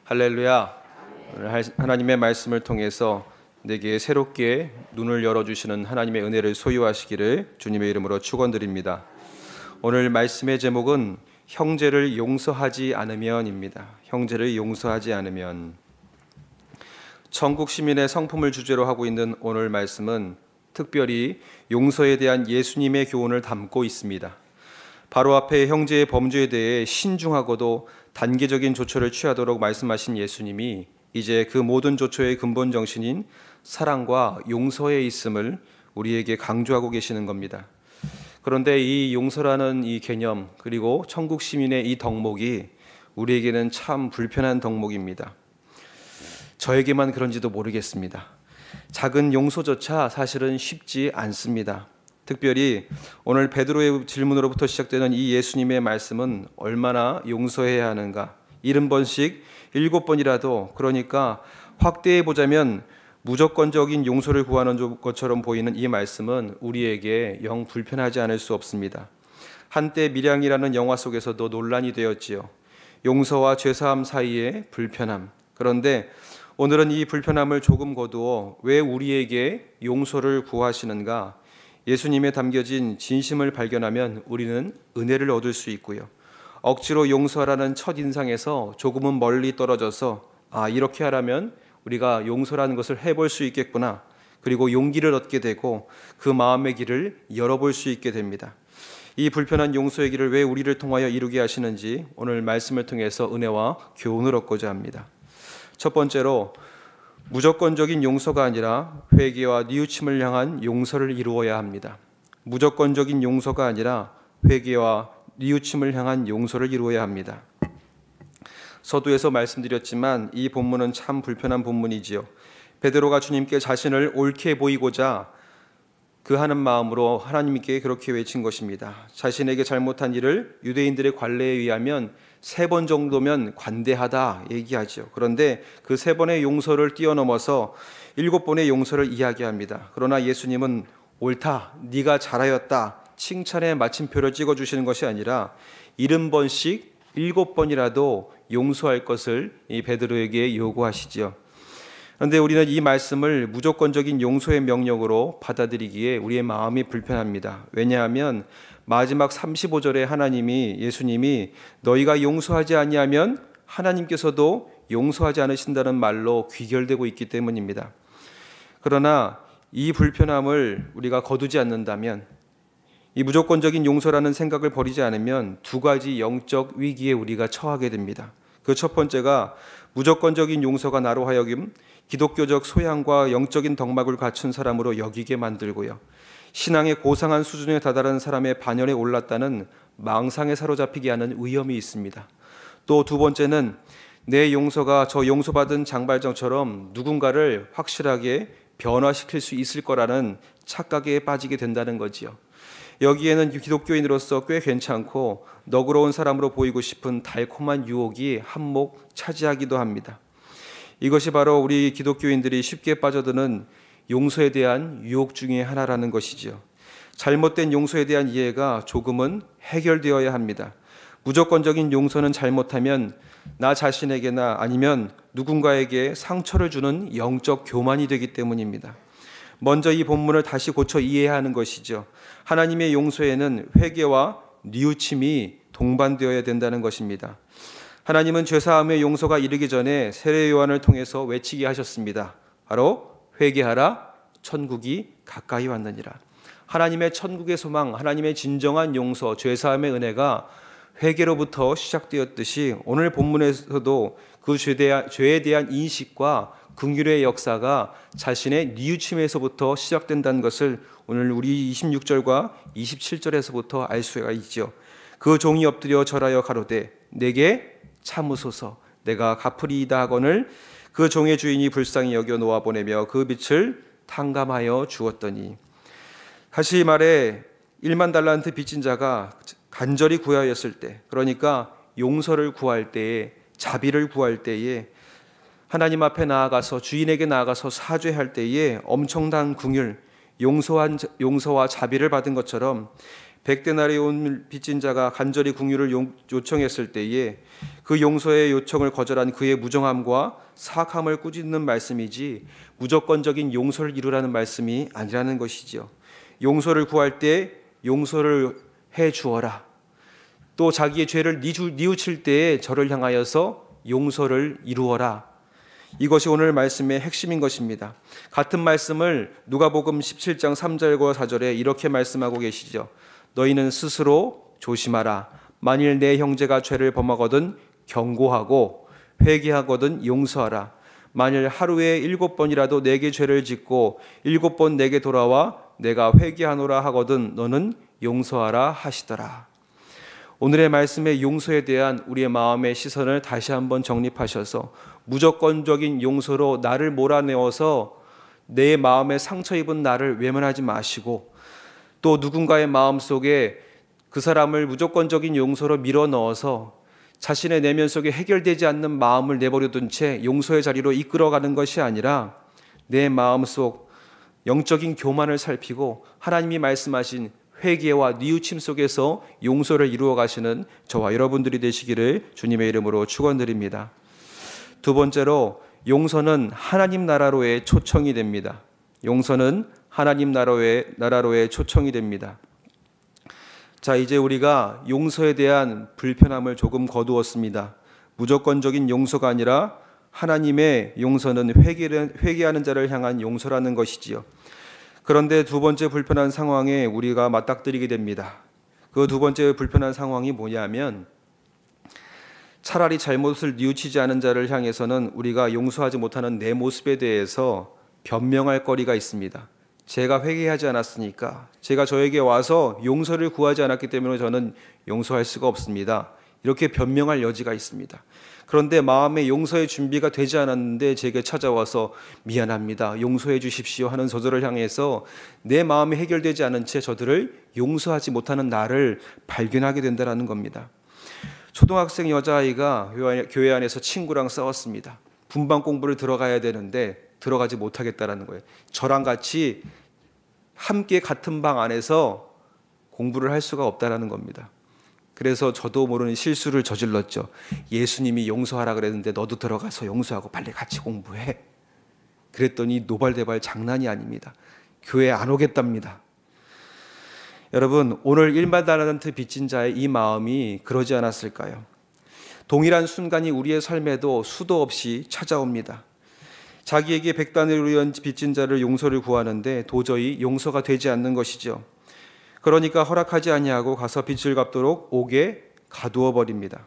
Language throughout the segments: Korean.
할렐루야. 오늘 하나님의 말씀을 통해서 내게 새롭게 눈을 열어주시는 하나님의 은혜를 소유하시기를 주님의 이름으로 축원드립니다. 오늘 말씀의 제목은 형제를 용서하지 않으면입니다. 형제를 용서하지 않으면. 천국 시민의 성품을 주제로 하고 있는 오늘 말씀은 특별히 용서에 대한 예수님의 교훈을 담고 있습니다. 바로 앞에 형제의 범죄에 대해 신중하고도 단계적인 조처를 취하도록 말씀하신 예수님이 이제 그 모든 조처의 근본 정신인 사랑과 용서에 있음을 우리에게 강조하고 계시는 겁니다. 그런데 이 용서라는 이 개념, 그리고 천국 시민의 이 덕목이 우리에게는 참 불편한 덕목입니다. 저에게만 그런지도 모르겠습니다. 작은 용서조차 사실은 쉽지 않습니다. 특별히 오늘 베드로의 질문으로부터 시작되는 이 예수님의 말씀은 얼마나 용서해야 하는가? 70번씩 7번이라도, 그러니까 확대해 보자면 무조건적인 용서를 구하는 것처럼 보이는 이 말씀은 우리에게 영 불편하지 않을 수 없습니다. 한때 밀양이라는 영화 속에서도 논란이 되었지요. 용서와 죄사함 사이의 불편함. 그런데 오늘은 이 불편함을 조금 거두어 왜 우리에게 용서를 구하시는가? 예수님에 담겨진 진심을 발견하면 우리는 은혜를 얻을 수 있고요. 억지로 용서라는 첫인상에서 조금은 멀리 떨어져서 이렇게 하라면 우리가 용서라는 것을 해볼 수 있겠구나. 그리고 용기를 얻게 되고 그 마음의 길을 열어볼 수 있게 됩니다. 이 불편한 용서의 길을 왜 우리를 통하여 이루게 하시는지 오늘 말씀을 통해서 은혜와 교훈을 얻고자 합니다. 첫 번째로 무조건적인 용서가 아니라 회개와 뉘우침을 향한 용서를 이루어야 합니다. 무조건적인 용서가 아니라 회개와 뉘우침을 향한 용서를 이루어야 합니다. 서두에서 말씀드렸지만 이 본문은 참 불편한 본문이지요. 베드로가 주님께 자신을 옳게 보이고자 그 하는 마음으로 하나님께 그렇게 외친 것입니다. 자신에게 잘못한 일을 유대인들의 관례에 의하면 3번 정도면 관대하다 얘기하죠. 그런데 그 3번의 용서를 뛰어넘어서 7번의 용서를 이야기합니다. 그러나 예수님은 옳다, 네가 잘하였다, 칭찬의 마침표를 찍어주시는 것이 아니라 70번씩 7번이라도 용서할 것을 이 베드로에게 요구하시죠. 그런데 우리는 이 말씀을 무조건적인 용서의 명령으로 받아들이기에 우리의 마음이 불편합니다. 왜냐하면 마지막 35절에 예수님이 너희가 용서하지 아니하면 하나님께서도 용서하지 않으신다는 말로 귀결되고 있기 때문입니다. 그러나 이 불편함을 우리가 거두지 않는다면, 이 무조건적인 용서라는 생각을 버리지 않으면 2가지 영적 위기에 우리가 처하게 됩니다. 그 첫 번째가 무조건적인 용서가 나로 하여금 기독교적 소양과 영적인 덕막을 갖춘 사람으로 여기게 만들고요. 신앙의 고상한 수준에 다다른 사람의 반열에 올랐다는 망상에 사로잡히게 하는 위험이 있습니다. 또 2번째는 내 용서가 저 용서받은 장발장처럼 누군가를 확실하게 변화시킬 수 있을 거라는 착각에 빠지게 된다는 거지요. 여기에는 기독교인으로서 꽤 괜찮고 너그러운 사람으로 보이고 싶은 달콤한 유혹이 한몫 차지하기도 합니다. 이것이 바로 우리 기독교인들이 쉽게 빠져드는 용서에 대한 유혹 중에 하나라는 것이지요. 잘못된 용서에 대한 이해가 조금은 해결되어야 합니다. 무조건적인 용서는 잘못하면 나 자신에게나 아니면 누군가에게 상처를 주는 영적 교만이 되기 때문입니다. 먼저 이 본문을 다시 고쳐 이해해야 하는 것이죠. 하나님의 용서에는 회개와 뉘우침이 동반되어야 된다는 것입니다. 하나님은 죄사함의 용서가 이르기 전에 세례 요한을 통해서 외치게 하셨습니다. 바로 회개하라, 천국이 가까이 왔느니라. 하나님의 천국의 소망, 하나님의 진정한 용서, 죄사함의 은혜가 회개로부터 시작되었듯이 오늘 본문에서도 그 죄에 대한 인식과 긍휼의 역사가 자신의 뉘우침에서부터 시작된다는 것을 오늘 우리 26절과 27절에서부터 알 수가 있죠. 그 종이 엎드려 절하여 가로되 내게 참으소서 내가 갚으리이다 하거늘 그 종의 주인이 불쌍히 여겨 놓아보내며 그 빛을 탕감하여 주었더니. 다시 말해 1만 달란트 빚진 자가 간절히 구하였을 때, 그러니까 용서를 구할 때에, 자비를 구할 때에, 하나님 앞에 나아가서 주인에게 나아가서 사죄할 때에 엄청난 긍휼, 용서와 자비를 받은 것처럼 100데나리 온 빚진 자가 간절히 궁유를 요청했을 때에 그 용서의 요청을 거절한 그의 무정함과 사악함을 꾸짖는 말씀이지 무조건적인 용서를 이루라는 말씀이 아니라는 것이지요. 용서를 구할 때 용서를 해 주어라. 또 자기의 죄를 뉘우칠 때에 저를 향하여서 용서를 이루어라. 이것이 오늘 말씀의 핵심인 것입니다. 같은 말씀을 누가복음 17장 3절과 4절에 이렇게 말씀하고 계시죠. 너희는 스스로 조심하라. 만일 내 형제가 죄를 범하거든 경고하고 회개하거든 용서하라. 만일 하루에 7번이라도 내게 죄를 짓고 7번 내게 돌아와 내가 회개하노라 하거든 너는 용서하라 하시더라. 오늘의 말씀의 용서에 대한 우리의 마음의 시선을 다시 한번 정립하셔서 무조건적인 용서로 나를 몰아내어서 내 마음에 상처 입은 나를 외면하지 마시고 또 누군가의 마음속에 그 사람을 무조건적인 용서로 밀어넣어서 자신의 내면 속에 해결되지 않는 마음을 내버려둔 채 용서의 자리로 이끌어가는 것이 아니라 내 마음속 영적인 교만을 살피고 하나님이 말씀하신 회개와 뉘우침 속에서 용서를 이루어 가시는 저와 여러분들이 되시기를 주님의 이름으로 축원드립니다. 두 번째로 용서는 하나님 나라로의 초청이 됩니다. 용서는 하나님 나라로의 초청이 됩니다. 자, 이제 우리가 용서에 대한 불편함을 조금 거두었습니다. 무조건적인 용서가 아니라 하나님의 용서는 회개하는 자를 향한 용서라는 것이지요. 그런데 두 번째 불편한 상황에 우리가 맞닥뜨리게 됩니다. 그 두 번째 불편한 상황이 뭐냐면 차라리 잘못을 뉘우치지 않은 자를 향해서는 우리가 용서하지 못하는 내 모습에 대해서 변명할 거리가 있습니다. 제가 회개하지 않았으니까, 제가 저에게 와서 용서를 구하지 않았기 때문에 저는 용서할 수가 없습니다. 이렇게 변명할 여지가 있습니다. 그런데 마음의 용서의 준비가 되지 않았는데 제게 찾아와서 미안합니다, 용서해 주십시오 하는 저들을 향해서 내 마음이 해결되지 않은 채 저들을 용서하지 못하는 나를 발견하게 된다는 겁니다. 초등학생 여자아이가 교회 안에서 친구랑 싸웠습니다. 분반 공부를 들어가야 되는데 들어가지 못하겠다라는 거예요. 저랑 같이 함께 같은 방 안에서 공부를 할 수가 없다라는 겁니다. 그래서 저도 모르는 실수를 저질렀죠. 예수님이 용서하라 그랬는데 너도 들어가서 용서하고 빨리 같이 공부해. 그랬더니 노발대발 장난이 아닙니다. 교회 안 오겠답니다. 여러분, 오늘 1만 달란트 빚진 자의 이 마음이 그러지 않았을까요? 동일한 순간이 우리의 삶에도 수도 없이 찾아옵니다. 자기에게 100다나리온 빚진 자를 용서를 구하는데 도저히 용서가 되지 않는 것이죠. 그러니까 허락하지 아니하고 가서 빚을 갚도록 옥에 가두어 버립니다.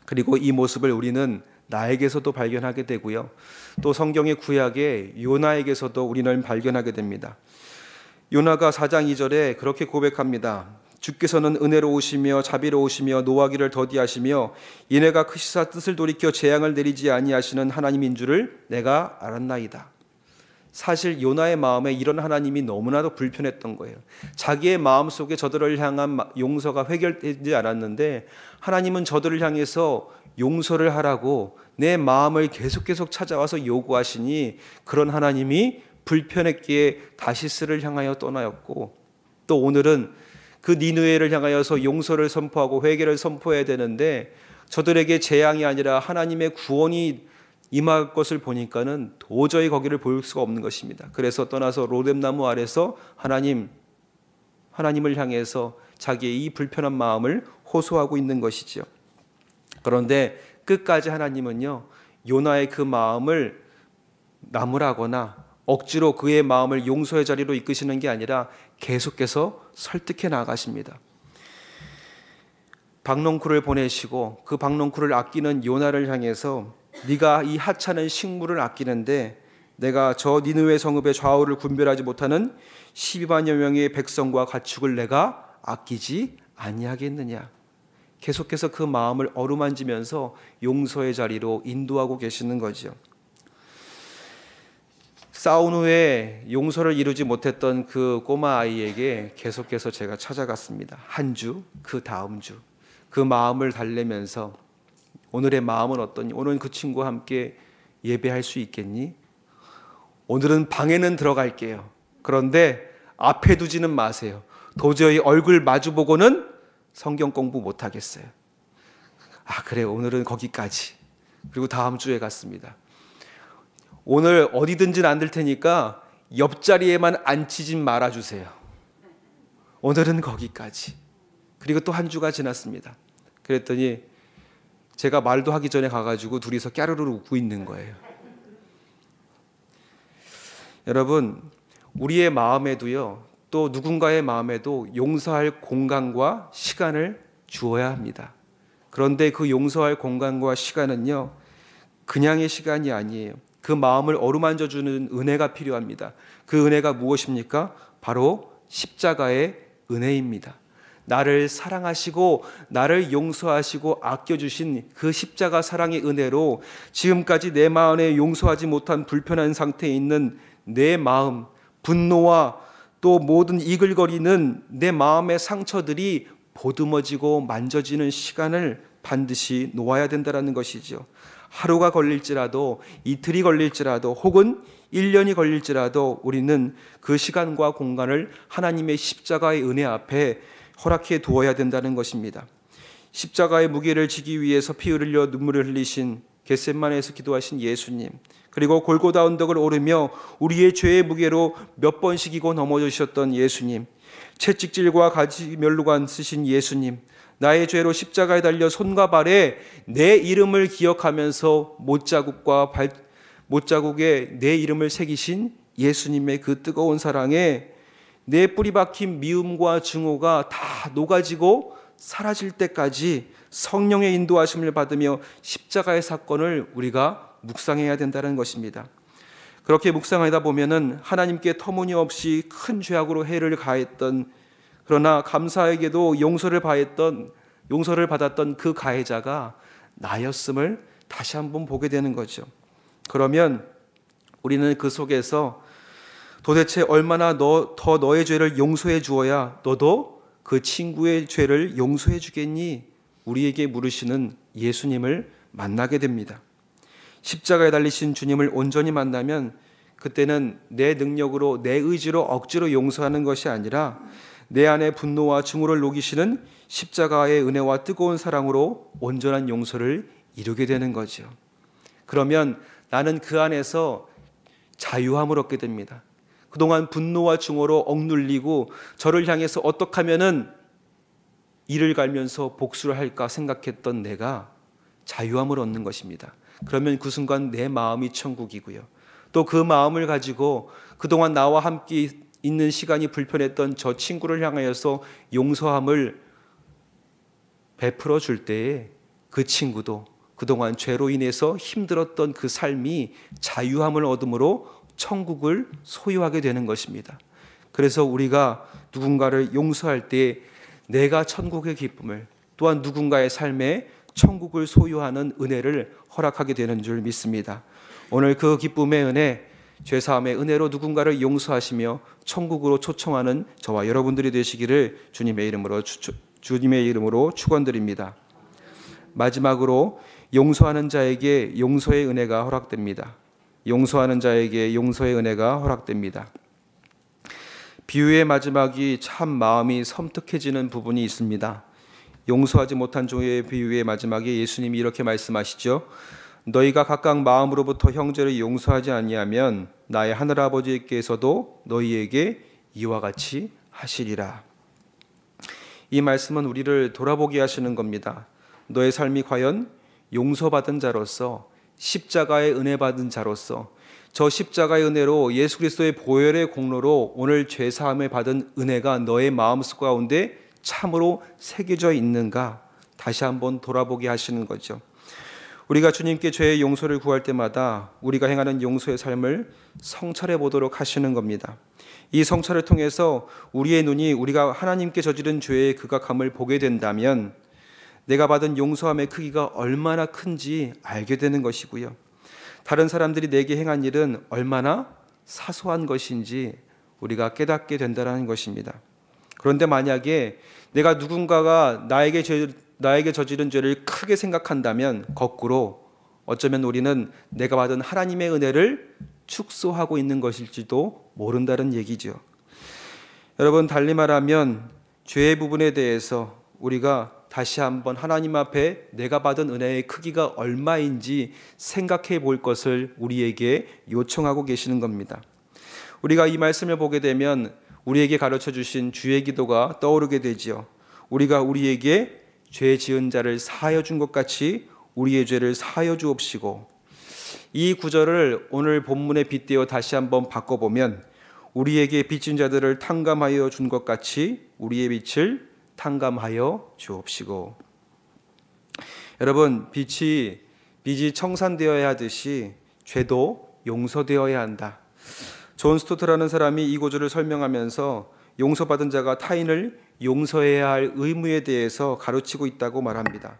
그리고 이 모습을 우리는 나에게서도 발견하게 되고요. 또 성경의 구약의 요나에게서도 우리는 발견하게 됩니다. 요나가 4장 2절에 그렇게 고백합니다. 주께서는 은혜로우시며 자비로우시며 노하기를 더디하시며 이내가 크시사 뜻을 돌이켜 재앙을 내리지 아니하시는 하나님인 줄을 내가 알았나이다. 사실 요나의 마음에 이런 하나님이 너무나도 불편했던 거예요. 자기의 마음속에 저들을 향한 용서가 해결되지 않았는데 하나님은 저들을 향해서 용서를 하라고 내 마음을 계속 찾아와서 요구하시니 그런 하나님이 불편했기에 다시스를 향하여 떠나였고 또 오늘은 그 니느웨를 향하여서 용서를 선포하고 회개를 선포해야 되는데 저들에게 재앙이 아니라 하나님의 구원이 임할 것을 보니까는 도저히 거기를 볼 수가 없는 것입니다. 그래서 떠나서 로뎀나무 아래서 하나님을 향해서 자기의 이 불편한 마음을 호소하고 있는 것이죠. 그런데 끝까지 하나님은요, 요나의 그 마음을 나무라거나 억지로 그의 마음을 용서의 자리로 이끄시는 게 아니라 계속해서 설득해 나가십니다. 박농쿨을 보내시고 그 박농쿨을 아끼는 요나를 향해서 네가 이 하찮은 식물을 아끼는데 내가 저 니느웨 성읍의 좌우를 분별하지 못하는 12만여 명의 백성과 가축을 내가 아끼지 아니하겠느냐. 계속해서 그 마음을 어루만지면서 용서의 자리로 인도하고 계시는 거죠. 싸운 후에 용서를 이루지 못했던 그 꼬마 아이에게 계속해서 제가 찾아갔습니다. 한 주, 그 다음 주. 그 마음을 달래면서 오늘의 마음은 어떠니? 오늘 그 친구와 함께 예배할 수 있겠니? 오늘은 방에는 들어갈게요. 그런데 앞에 두지는 마세요. 도저히 얼굴 마주보고는 성경 공부 못하겠어요. 그래, 오늘은 거기까지. 그리고 다음 주에 갔습니다. 오늘 어디든지 앉을 테니까 옆자리에만 앉히지 말아주세요. 오늘은 거기까지. 그리고 또 한 주가 지났습니다. 그랬더니 제가 말도 하기 전에 가가지고 둘이서 까르르 웃고 있는 거예요. 여러분, 우리의 마음에도요, 또 누군가의 마음에도 용서할 공간과 시간을 주어야 합니다. 그런데 그 용서할 공간과 시간은요, 그냥의 시간이 아니에요. 그 마음을 어루만져주는 은혜가 필요합니다. 그 은혜가 무엇입니까? 바로 십자가의 은혜입니다. 나를 사랑하시고 나를 용서하시고 아껴주신 그 십자가 사랑의 은혜로 지금까지 내 마음에 용서하지 못한 불편한 상태에 있는 내 마음, 분노와 또 모든 이글거리는 내 마음의 상처들이 보듬어지고 만져지는 시간을 반드시 놓아야 된다는 것이죠. 하루가 걸릴지라도, 이틀이 걸릴지라도, 혹은 1년이 걸릴지라도 우리는 그 시간과 공간을 하나님의 십자가의 은혜 앞에 허락해 두어야 된다는 것입니다. 십자가의 무게를 지기 위해서 피 흘려 눈물을 흘리신 겟세마네에서 기도하신 예수님, 그리고 골고다 언덕을 오르며 우리의 죄의 무게로 몇 번씩이고 넘어지셨던 예수님, 채찍질과 가지 면류관 쓰신 예수님, 나의 죄로 십자가에 달려 손과 발에 내 이름을 기억하면서 못자국에 내 이름을 새기신 예수님의 그 뜨거운 사랑에 내 뿌리 박힌 미움과 증오가 다 녹아지고 사라질 때까지 성령의 인도하심을 받으며 십자가의 사건을 우리가 묵상해야 된다는 것입니다. 그렇게 묵상하다 보면은 하나님께 터무니없이 큰 죄악으로 해를 가했던, 그러나 감사하게도 용서를 받았던 그 가해자가 나였음을 다시 한번 보게 되는 거죠. 그러면 우리는 그 속에서 도대체 얼마나 더 너의 죄를 용서해 주어야 너도 그 친구의 죄를 용서해 주겠니? 우리에게 물으시는 예수님을 만나게 됩니다. 십자가에 달리신 주님을 온전히 만나면 그때는 내 능력으로, 내 의지로 억지로 용서하는 것이 아니라 내 안에 분노와 증오를 녹이시는 십자가의 은혜와 뜨거운 사랑으로 온전한 용서를 이루게 되는 거죠. 그러면 나는 그 안에서 자유함을 얻게 됩니다. 그동안 분노와 증오로 억눌리고 저를 향해서 어떻게 하면은 이를 갈면서 복수를 할까 생각했던 내가 자유함을 얻는 것입니다. 그러면 그 순간 내 마음이 천국이고요. 또 그 마음을 가지고 그동안 나와 함께 있는 시간이 불편했던 저 친구를 향하여서 용서함을 베풀어 줄 때에 그 친구도 그동안 죄로 인해서 힘들었던 그 삶이 자유함을 얻음으로 천국을 소유하게 되는 것입니다. 그래서 우리가 누군가를 용서할 때 내가 천국의 기쁨을, 또한 누군가의 삶에 천국을 소유하는 은혜를 허락하게 되는 줄 믿습니다. 오늘 그 기쁨의 은혜, 죄사함의 은혜로 누군가를 용서하시며 천국으로 초청하는 저와 여러분들이 되시기를 주님의 이름으로 축원드립니다. 마지막으로 용서하는 자에게 용서의 은혜가 허락됩니다. 용서하는 자에게 용서의 은혜가 허락됩니다. 비유의 마지막이 참 마음이 섬뜩해지는 부분이 있습니다. 용서하지 못한 종의 비유의 마지막에 예수님이 이렇게 말씀하시죠. 너희가 각각 마음으로부터 형제를 용서하지 아니하면 나의 하늘아버지께서도 너희에게 이와 같이 하시리라. 이 말씀은 우리를 돌아보게 하시는 겁니다. 너의 삶이 과연 용서받은 자로서, 십자가의 은혜 받은 자로서, 저 십자가의 은혜로 예수 그리스도의 보혈의 공로로 오늘 죄사함을 받은 은혜가 너의 마음속 가운데 참으로 새겨져 있는가 다시 한번 돌아보게 하시는 거죠. 우리가 주님께 죄의 용서를 구할 때마다 우리가 행하는 용서의 삶을 성찰해 보도록 하시는 겁니다. 이 성찰을 통해서 우리의 눈이 우리가 하나님께 저지른 죄의 극악함을 보게 된다면 내가 받은 용서함의 크기가 얼마나 큰지 알게 되는 것이고요. 다른 사람들이 내게 행한 일은 얼마나 사소한 것인지 우리가 깨닫게 된다는 것입니다. 그런데 만약에 내가 누군가가 나에게 저지른 죄를 크게 생각한다면 거꾸로 어쩌면 우리는 내가 받은 하나님의 은혜를 축소하고 있는 것일지도 모른다는 얘기죠. 여러분, 달리 말하면 죄의 부분에 대해서 우리가 다시 한번 하나님 앞에 내가 받은 은혜의 크기가 얼마인지 생각해 볼 것을 우리에게 요청하고 계시는 겁니다. 우리가 이 말씀을 보게 되면 우리에게 가르쳐 주신 주의 기도가 떠오르게 되지요. 우리가 우리에게 죄 지은 자를 사하여 준 것 같이 우리의 죄를 사하여 주옵시고, 이 구절을 오늘 본문에 빗대어 다시 한번 바꿔보면 우리에게 빚진 자들을 탕감하여 준 것 같이 우리의 빚을 탕감하여 주옵시고. 여러분, 빚이 청산되어야 하듯이 죄도 용서되어야 한다. 존 스토트라는 사람이 이 구절을 설명하면서 용서받은 자가 타인을 용서해야 할 의무에 대해서 가르치고 있다고 말합니다.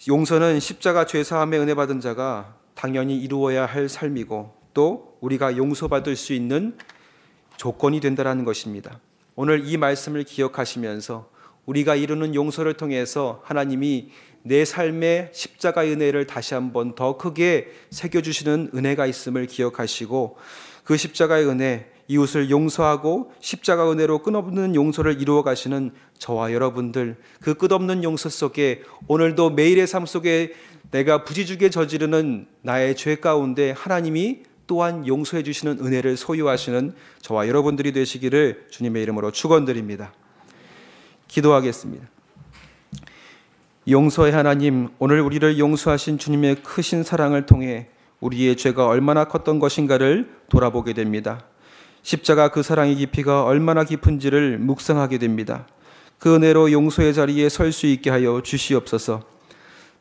용서는 십자가 죄사함의 은혜 받은 자가 당연히 이루어야 할 삶이고, 또 우리가 용서받을 수 있는 조건이 된다는 것입니다. 오늘 이 말씀을 기억하시면서 우리가 이루는 용서를 통해서 하나님이 내 삶의 십자가의 은혜를 다시 한번 더 크게 새겨주시는 은혜가 있음을 기억하시고, 그 십자가의 은혜, 이웃을 용서하고 십자가 은혜로 끝없는 용서를 이루어 가시는 저와 여러분들, 그 끝없는 용서 속에 오늘도 매일의 삶 속에 내가 부지중에 저지르는 나의 죄 가운데 하나님이 또한 용서해 주시는 은혜를 소유하시는 저와 여러분들이 되시기를 주님의 이름으로 축원드립니다. 기도하겠습니다. 용서의 하나님, 오늘 우리를 용서하신 주님의 크신 사랑을 통해 우리의 죄가 얼마나 컸던 것인가를 돌아보게 됩니다. 십자가 그 사랑의 깊이가 얼마나 깊은지를 묵상하게 됩니다. 그 은혜로 용서의 자리에 설 수 있게 하여 주시옵소서.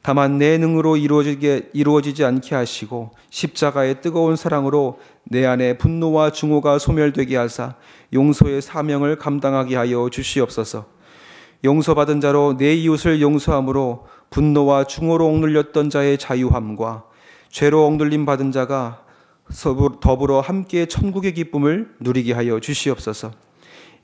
다만 내 능으로 이루어지지 않게 하시고 십자가의 뜨거운 사랑으로 내 안에 분노와 증오가 소멸되게 하사 용서의 사명을 감당하게 하여 주시옵소서. 용서받은 자로 내 이웃을 용서함으로 분노와 증오로 억눌렸던 자의 자유함과 죄로 억눌림 받은 자가 더불어 함께 천국의 기쁨을 누리게 하여 주시옵소서.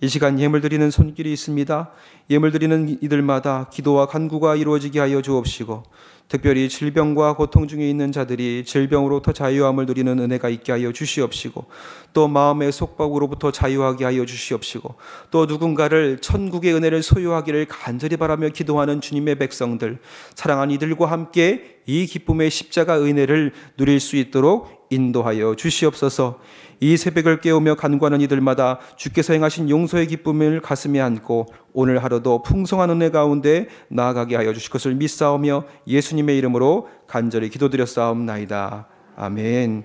이 시간 예물 드리는 손길이 있습니다. 예물 드리는 이들마다 기도와 간구가 이루어지게 하여 주옵시고, 특별히 질병과 고통 중에 있는 자들이 질병으로부터 자유함을 누리는 은혜가 있게 하여 주시옵시고, 또 마음의 속박으로부터 자유하게 하여 주시옵시고, 또 누군가를 천국의 은혜를 소유하기를 간절히 바라며 기도하는 주님의 백성들, 사랑하는 이들과 함께 이 기쁨의 십자가 은혜를 누릴 수 있도록 인도하여 주시옵소서. 이 새벽을 깨우며 간구하는 이들마다 주께서 행하신 용서의 기쁨을 가슴에 안고 오늘 하루도 풍성한 은혜 가운데 나아가게 하여 주실 것을 믿사오며 예수님의 이름으로 간절히 기도드렸사옵나이다. 아멘.